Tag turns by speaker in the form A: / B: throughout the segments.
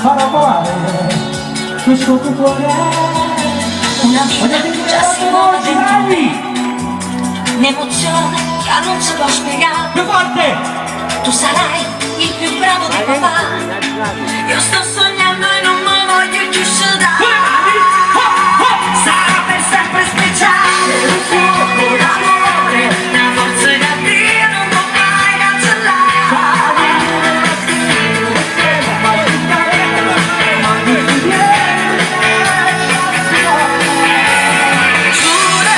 A: farò volare questo tuo cuore.
B: Una vita già si muove dentro me, un'emozione che non si può spiegare.
A: Più forte!
B: Tu sarai il più bravo di papà, io sto sognando e non mi voglio più sudare. Sarà per sempre speciale, un fuoco d'amore, una forza che Dio non può mai cancellare. Giuro,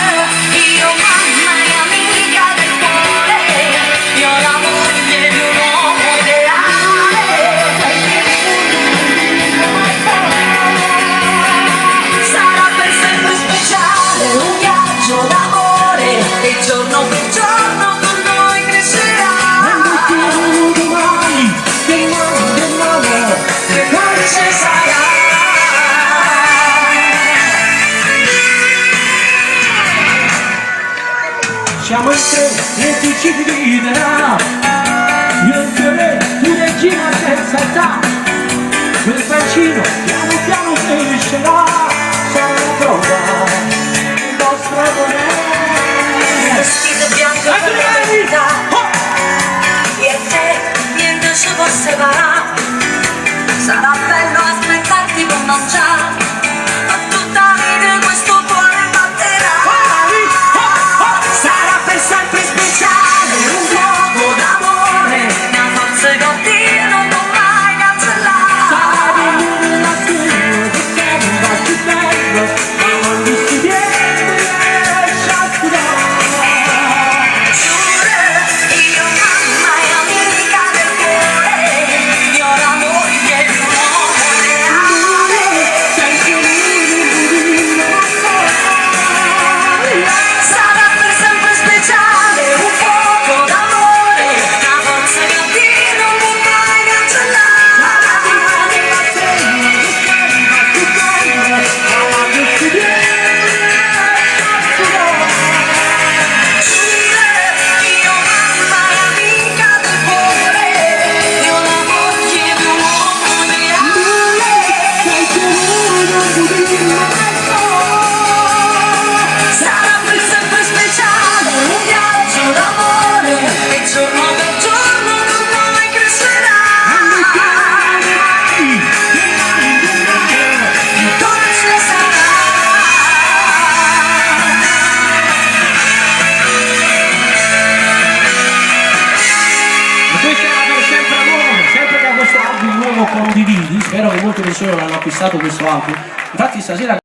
B: io mamma e amica del cuore, io la moglie di un uomo ideale. Sarà per sempre speciale, un viaggio d'amore, e giorno per giorno con noi crescerà.
A: Domani, che
B: Dolce sarà.
A: siamo in tre e tu ci dividerà. Io in te, tu regina senza età. Quel bacino piano piano crescerà. Sarà la prova, il nostro amore.
B: Vestito bianco per la verità, io e te niente ci può separare. Sarà bello aspettarti con non già, ma tutta vita questo cuore batterà. Sarà per sempre speciale, un fuoco d'amore, una forza che Dio non può mai cancellare. Giuro, io mamma e amica del cuore, io la moglie di un uomo reale. Sarà per sempre speciale, un fuoco d'amore, una forza che Dio non può mai cancellare. Io mamma e amica del cuore, io la moglie di un uomo ideale. Sarà per sempre speciale, un viaggio d'amore, e giorno per giorno con noi crescerà. Dolce sarà.
A: Ma questa era per sempre amore, sempre che questo album nuovo condividi, spero che molte persone l'hanno acquistato questo album. Infatti stasera